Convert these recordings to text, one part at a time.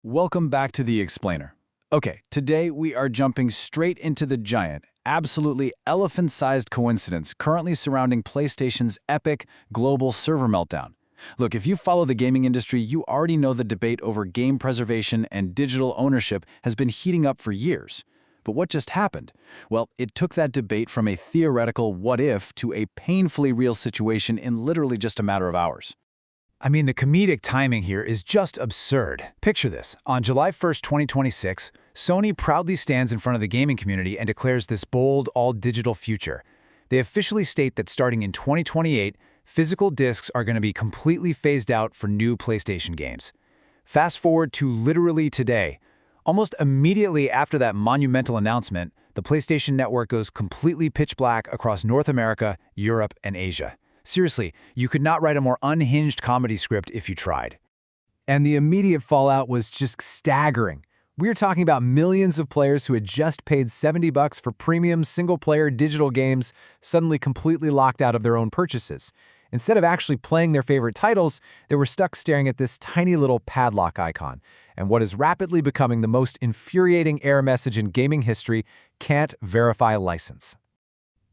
Welcome back to The Explainer. Okay, today we are jumping straight into the giant, absolutely elephant-sized coincidence currently surrounding PlayStation's epic global server meltdown. Look, if you follow the gaming industry, you already know the debate over game preservation and digital ownership has been heating up for years. But what just happened? Well, it took that debate from a theoretical what-if to a painfully real situation in literally just a matter of hours. I mean, the comedic timing here is just absurd. Picture this. On July 1st, 2026, Sony proudly stands in front of the gaming community and declares this bold, all-digital future. They officially state that starting in 2028, physical discs are going to be completely phased out for new PlayStation games. Fast forward to literally today. Almost immediately after that monumental announcement, the PlayStation Network goes completely pitch black across North America, Europe, and Asia. Seriously, you could not write a more unhinged comedy script if you tried. And the immediate fallout was just staggering. We're talking about millions of players who had just paid $70 for premium single-player digital games suddenly completely locked out of their own purchases. Instead of actually playing their favorite titles, they were stuck staring at this tiny little padlock icon. And what is rapidly becoming the most infuriating error message in gaming history: can't verify license.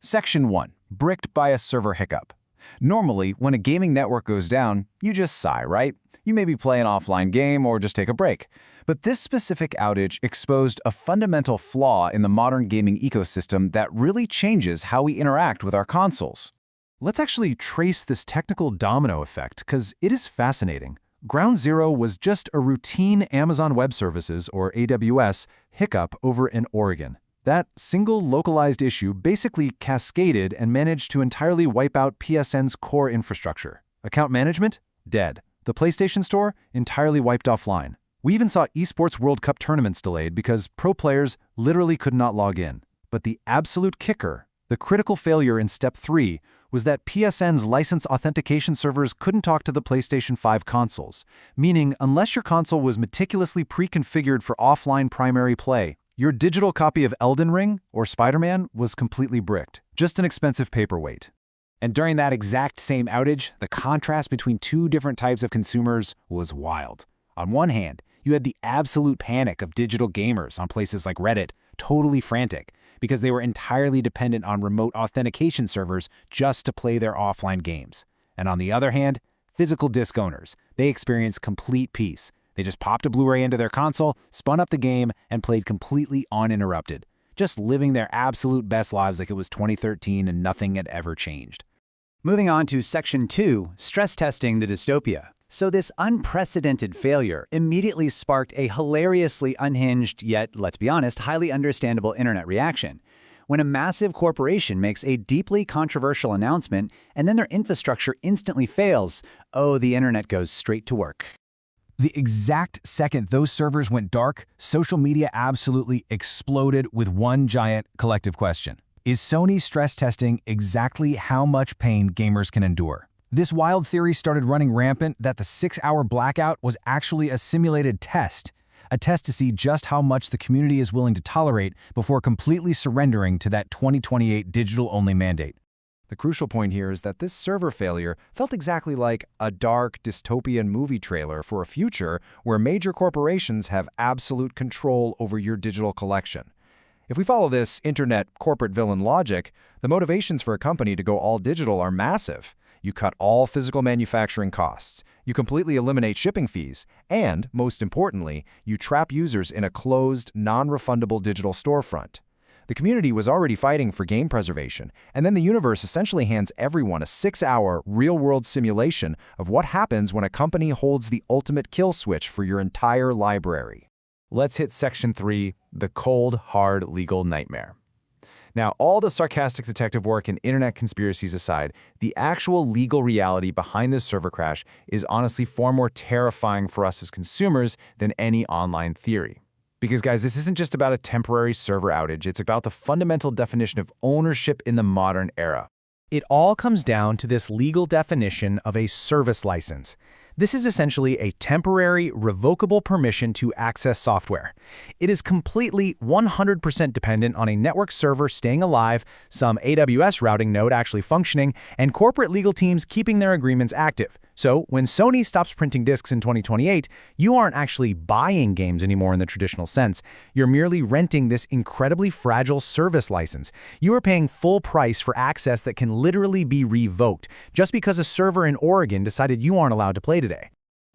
Section 1. Bricked by a server hiccup. Normally, when a gaming network goes down, you just sigh, right? You maybe play an offline game or just take a break. But this specific outage exposed a fundamental flaw in the modern gaming ecosystem that really changes how we interact with our consoles. Let's actually trace this technical domino effect, because it is fascinating. Ground Zero was just a routine Amazon Web Services, or AWS, hiccup over in Oregon. That single localized issue basically cascaded and managed to entirely wipe out PSN's core infrastructure. Account management? Dead. The PlayStation Store? Entirely wiped offline. We even saw esports World Cup tournaments delayed because pro players literally could not log in. But the absolute kicker, the critical failure in Step 3, was that PSN's license authentication servers couldn't talk to the PlayStation 5 consoles, meaning unless your console was meticulously pre-configured for offline primary play, your digital copy of Elden Ring or Spider-Man was completely bricked, just an expensive paperweight. And during that exact same outage, the contrast between two different types of consumers was wild. On one hand, you had the absolute panic of digital gamers on places like Reddit, totally frantic, because they were entirely dependent on remote authentication servers just to play their offline games. And on the other hand, physical disc owners, they experienced complete peace. They just popped a Blu-ray into their console, spun up the game, and played completely uninterrupted, just living their absolute best lives like it was 2013 and nothing had ever changed. Moving on to Section 2, stress testing the Dystopia. So this unprecedented failure immediately sparked a hilariously unhinged, yet, let's be honest, highly understandable internet reaction. When a massive corporation makes a deeply controversial announcement and then their infrastructure instantly fails, oh, the internet goes straight to work. The exact second those servers went dark, social media absolutely exploded with one giant collective question. Is Sony stress testing exactly how much pain gamers can endure? This wild theory started running rampant that the 6-hour blackout was actually a simulated test, a test to see just how much the community is willing to tolerate before completely surrendering to that 2028 digital-only mandate. The crucial point here is that this server failure felt exactly like a dark, dystopian movie trailer for a future where major corporations have absolute control over your digital collection. If we follow this internet corporate villain logic, the motivations for a company to go all digital are massive. You cut all physical manufacturing costs, you completely eliminate shipping fees, and, most importantly, you trap users in a closed, non-refundable digital storefront. The community was already fighting for game preservation, and then the universe essentially hands everyone a 6-hour, real-world simulation of what happens when a company holds the ultimate kill switch for your entire library. Let's hit Section 3, the cold, hard legal nightmare. Now, all the sarcastic detective work and internet conspiracies aside, the actual legal reality behind this server crash is honestly far more terrifying for us as consumers than any online theory. Because, guys, this isn't just about a temporary server outage, it's about the fundamental definition of ownership in the modern era. It all comes down to this legal definition of a service license. This is essentially a temporary, revocable permission to access software. It is completely 100% dependent on a network server staying alive, some AWS routing node actually functioning, and corporate legal teams keeping their agreements active. So when Sony stops printing discs in 2028, you aren't actually buying games anymore in the traditional sense. You're merely renting this incredibly fragile service license. You are paying full price for access that can literally be revoked, just because a server in Oregon decided you aren't allowed to play today.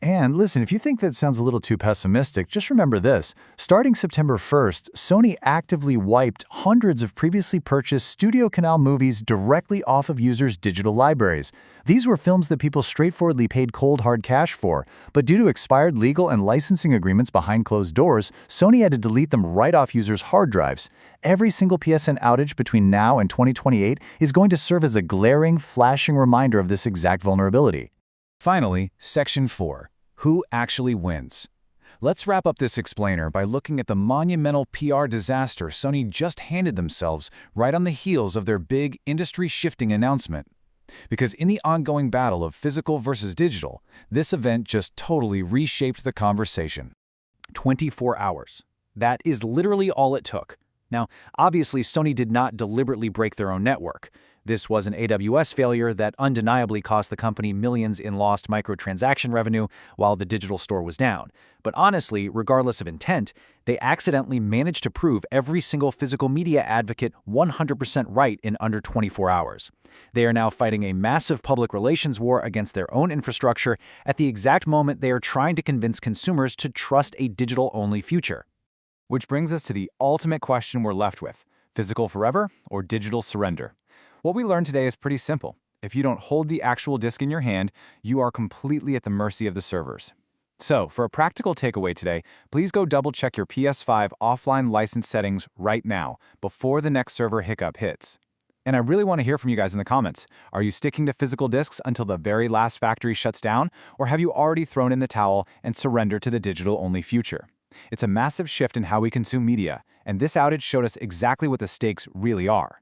And listen, if you think that sounds a little too pessimistic, just remember this. Starting September 1st, Sony actively wiped hundreds of previously purchased Studio Canal movies directly off of users' digital libraries. These were films that people straightforwardly paid cold hard cash for, but due to expired legal and licensing agreements behind closed doors, Sony had to delete them right off users' hard drives. Every single PSN outage between now and 2028 is going to serve as a glaring, flashing reminder of this exact vulnerability. Finally, Section 4. Who actually wins? Let's wrap up this explainer by looking at the monumental PR disaster Sony just handed themselves right on the heels of their big industry-shifting announcement. Because in the ongoing battle of physical versus digital, this event just totally reshaped the conversation. 24 hours. That is literally all it took. Now, obviously, Sony did not deliberately break their own network. This was an AWS failure that undeniably cost the company millions in lost microtransaction revenue while the digital store was down. But honestly, regardless of intent, they accidentally managed to prove every single physical media advocate 100% right in under 24 hours. They are now fighting a massive public relations war against their own infrastructure at the exact moment they are trying to convince consumers to trust a digital-only future. Which brings us to the ultimate question we're left with: physical forever or digital surrender? What we learned today is pretty simple. If you don't hold the actual disk in your hand, you are completely at the mercy of the servers. So, for a practical takeaway today, please go double-check your PS5 offline license settings right now, before the next server hiccup hits. And I really want to hear from you guys in the comments. Are you sticking to physical disks until the very last factory shuts down, or have you already thrown in the towel and surrendered to the digital-only future? It's a massive shift in how we consume media, and this outage showed us exactly what the stakes really are.